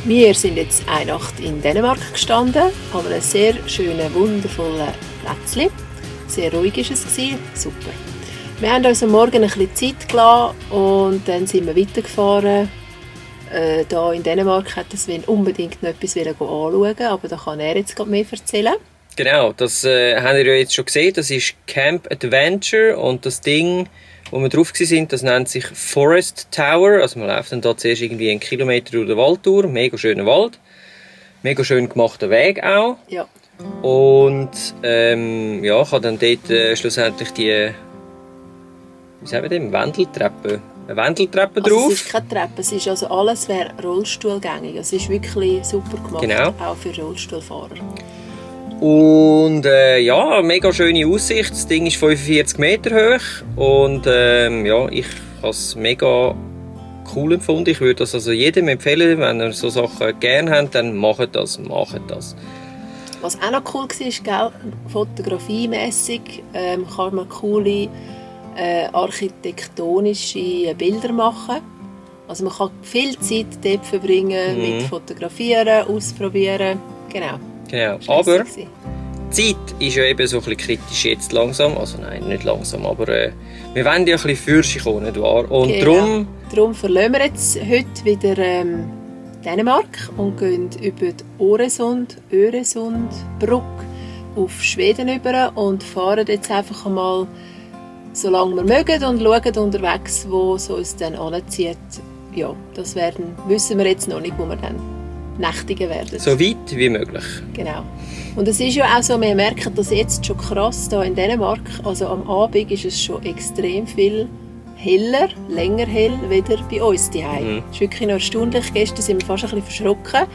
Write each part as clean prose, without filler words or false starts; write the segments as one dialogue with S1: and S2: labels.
S1: Wir sind jetzt eine Nacht in Dänemark gestanden, an einem sehr schönen, wundervollen Plätzchen. Sehr ruhig war es, super. Wir haben uns am Morgen ein bisschen Zeit gelassen und dann sind wir weitergefahren. Hier in Dänemark hat Sven unbedingt noch etwas anschauen, aber da kann er jetzt mehr erzählen.
S2: Genau, das habt ihr ja jetzt schon gesehen. Das ist Camp Adventure und das Ding, wo wir drauf waren, das nennt sich Forest Tower. Also man läuft dann da zuerst irgendwie 1 Kilometer durch den Wald durch. Mega schöner Wald. Mega schön gemachter Weg auch.
S1: Ja.
S2: Und ja, kann dann dort schlussendlich die, wie sagen wir dem, Wendeltreppe. Eine Wendeltreppe drauf.
S1: Es ist keine Treppe, es ist also alles wäre rollstuhlgängig. Es ist wirklich super gemacht,
S2: Genau.
S1: Auch für Rollstuhlfahrer.
S2: Und ja, mega schöne Aussicht. Das Ding ist 45 Meter hoch. Und ja, ich habe es mega cool empfunden. Ich würde das also jedem empfehlen, wenn ihr so Sachen gerne habt, dann macht das.
S1: Was auch noch cool war, fotografiemässig kann man coole architektonische Bilder machen. Also man kann viel Zeit dort verbringen mit Fotografieren, Ausprobieren. Genau.
S2: Aber die Zeit ist ja eben so ein bisschen kritisch jetzt langsam. Also nein, nicht langsam, aber wir wollen ja ein bisschen für sich kommen, nicht wahr? Und
S1: darum verlassen wir jetzt heute wieder Dänemark und gehen über die Øresundbrücke auf Schweden über und fahren jetzt einfach einmal, solange wir mögen, und schauen unterwegs, wo es uns dann anzieht. Ja, das wissen wir jetzt noch nicht, wo wir dann nächtigen werden.
S2: So weit wie möglich.
S1: Genau. Und es ist ja auch so, wir merken das jetzt schon krass hier in Dänemark. Also am Abend ist es schon extrem viel heller, länger hell, wieder bei uns zu Hause. Das ist wirklich noch erstaunlich. Gestern sind wir fast ein bisschen verschrocken.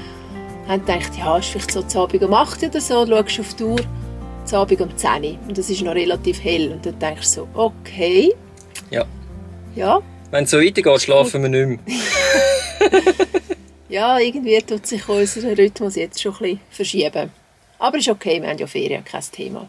S1: Wir haben gedacht, ja, ist vielleicht so zu Abend um 8 oder so, schaust du auf die Uhr, zu Abend um 10 Uhr. Und das ist noch relativ hell. Und dann denkst du so, okay.
S2: Ja. Wenn es so weitergeht, schlafen wir nicht mehr.
S1: Ja, irgendwie tut sich unser Rhythmus jetzt schon ein bisschen verschieben. Aber ist okay, wir haben ja Ferien, kein Thema.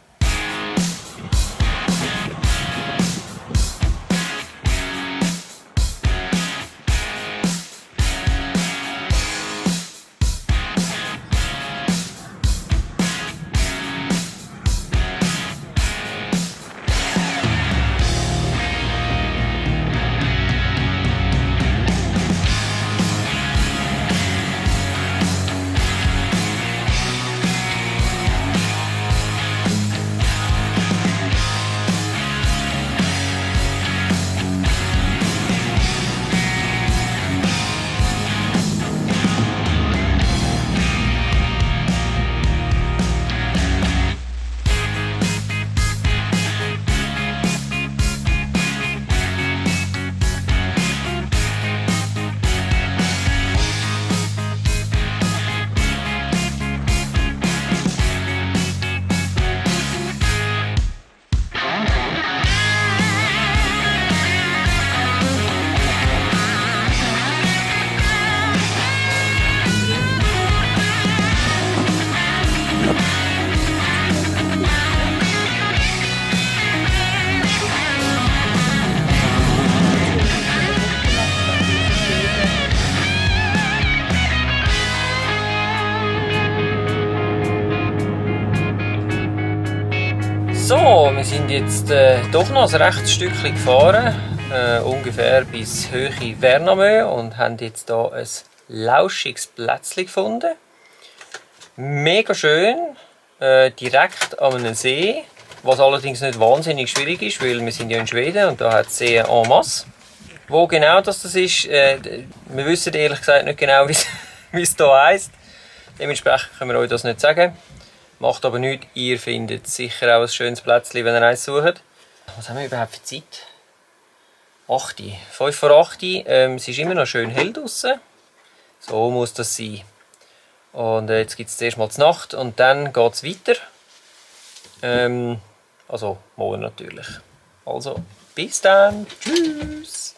S2: So, wir sind jetzt doch noch ein rechtes Stückchen gefahren, ungefähr bis Höhe Värnamö, und haben jetzt hier ein lauschiges Plätzchen gefunden. Mega schön, direkt an einem See, was allerdings nicht wahnsinnig schwierig ist, weil wir sind ja in Schweden und da hat es See en masse. Wo genau das ist, wir wissen ehrlich gesagt nicht genau, wie es hier heisst. Dementsprechend können wir euch das nicht sagen. Macht aber nichts, ihr findet sicher auch ein schönes Plätzchen, wenn ihr eins sucht. Was haben wir überhaupt für Zeit? 8. 5 vor 8. Es ist immer noch schön hell draussen. So muss das sein. Und jetzt gibt es zuerst mal die Nacht und dann geht es weiter. Also morgen natürlich. Also bis dann. Tschüss.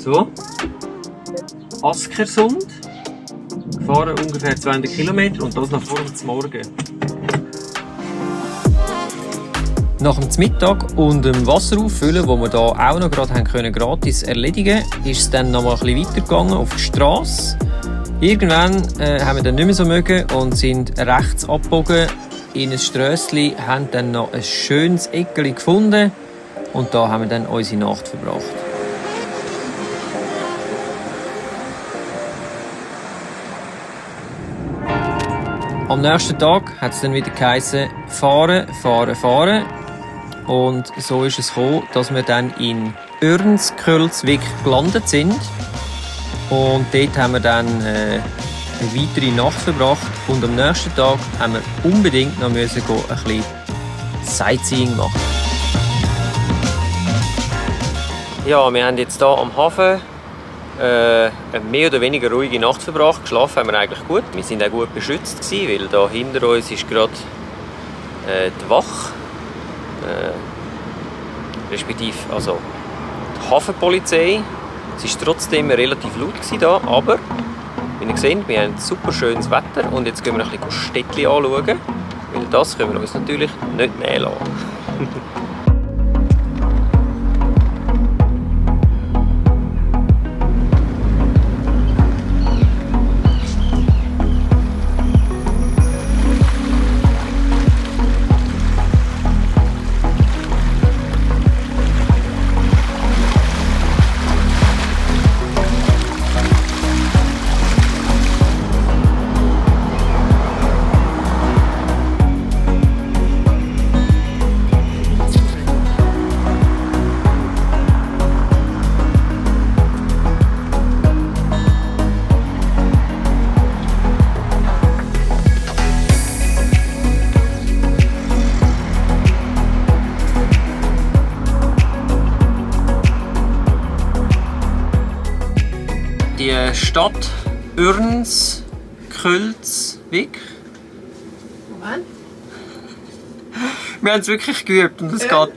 S2: So. Askersund. Gefahren ungefähr 200 Kilometer und das noch vor dem Morgen. Nach dem Mittag und dem Wasser auffüllen, das wir hier auch noch gerade gratis erledigen konnten, ist es dann noch mal ein bisschen weitergegangen auf die Strasse. Irgendwann haben wir dann nicht mehr so mögen und sind rechts abgebogen in ein Strössli, haben dann noch ein schönes Eckeli gefunden und da haben wir dann unsere Nacht verbracht. Am nächsten Tag hat es dann wieder geheißen, fahren, fahren, fahren. Und so ist es gekommen, dass wir dann in Örnsköldsvik gelandet sind. Und dort haben wir dann eine weitere Nacht verbracht. Und am nächsten Tag haben wir unbedingt noch ein bisschen Sightseeing machen. Ja, wir haben jetzt hier am Hafen eine mehr oder weniger ruhige Nacht verbracht. Geschlafen haben wir eigentlich gut. Wir waren auch gut beschützt, weil da hinter uns ist gerade die Wache, respektive also die Hafenpolizei. Es war trotzdem relativ laut hier, aber wie ihr seht, wir haben super schönes Wetter und jetzt gehen wir ein bisschen Städtchen anschauen, weil das können wir uns natürlich nicht nehmen lassen. Die Stadt Örnsköldsvik.
S1: Moment.
S2: Wir haben es wirklich geübt und es geht.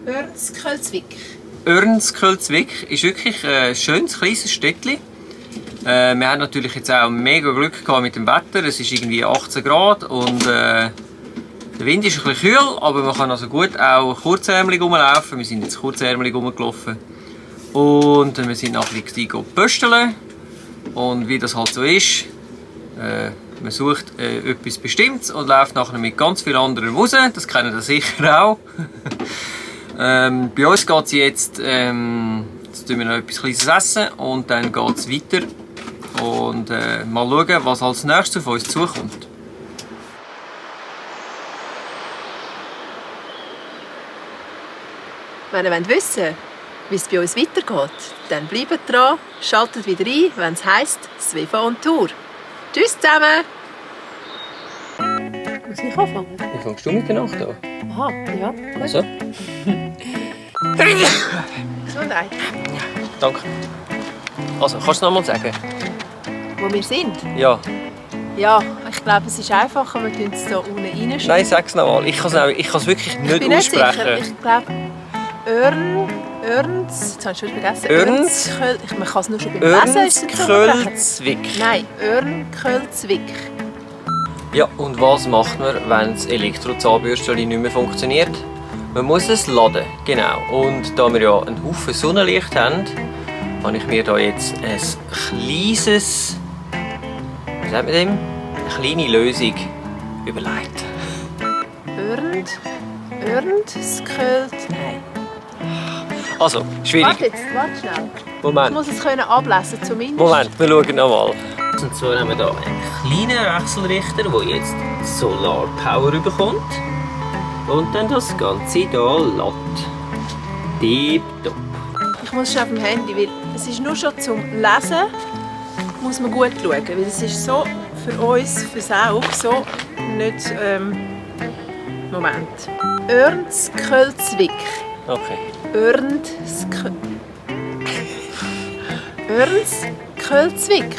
S1: Örnsköldsvik.
S2: Örnsköldsvik ist wirklich ein schönes kleines Städtchen. Wir haben natürlich jetzt auch mega Glück gehabt mit dem Wetter. Es ist irgendwie 18 Grad und der Wind ist ein bisschen kühl, aber man kann also gut auch kurzärmelig rumlaufen. Wir sind jetzt kurzärmelig rumgelaufen. Und wir sind noch ein bisschen pösteln. Und wie das halt so ist, man sucht etwas Bestimmtes und läuft nachher mit ganz vielen anderen raus. Das kennen ihr sicher auch. Bei uns geht es jetzt, jetzt tun wir noch etwas Kleines essen und dann geht es weiter. Und mal schauen, was als nächstes auf uns zukommt.
S1: Wenn ihr wissen wollt, wie es bei uns weitergeht, dann bleibt dran, schaltet wieder ein, wenn es heisst «Svefa on Tour». Tschüss zusammen! Muss ich anfangen?
S2: Wie fängst du mit der Nacht an?
S1: Aha, ja, gut.
S2: Also?
S1: Gesundheit.
S2: Danke. Also, kannst du noch mal sagen?
S1: Wo wir sind?
S2: Ja.
S1: Ja, ich glaube, es ist einfacher, wir tun es hier unten reinschreiben.
S2: Nein, sag es noch mal. Ich kann es wirklich nicht
S1: Ich bin nicht
S2: aussprechen.
S1: sicher. Ich glaube, Örns, jetzt habe ich schon vergessen.
S2: Örns?
S1: Man kann es nur schon beim Lesen.
S2: Örnsköldsvik.
S1: Nein, Örnköldsvik.
S2: Ja, und was macht man, wenn das Elektrozahnbürstchen nicht mehr funktioniert? Man muss es laden, genau. Und da wir ja einen Haufen Sonnenlicht haben, habe ich mir da jetzt ein kleines, wie sagt man dem? Eine kleine Lösung überlegt.
S1: Örnsköld. Nein.
S2: Also, schwierig.
S1: Warte schnell.
S2: Moment.
S1: Ich muss es ablesen zumindest.
S2: Moment, wir schauen nochmal. Und zwar haben wir hier einen kleinen Wechselrichter, der jetzt Solar Power bekommt. Und dann das Ganze hier lädt. Tipptopp.
S1: Ich muss schon auf dem Handy, weil es ist nur schon zum Lesen, muss man gut schauen, weil es ist so für uns, für das Auge, so nicht, Moment. Örnsköldsvik.
S2: Okay.
S1: Örnsköldsvik.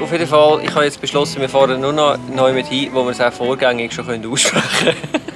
S2: Auf jeden Fall, ich habe jetzt beschlossen, wir fahren nur noch neu mit hin, wo wir es auch vorgängig schon aussprechen können.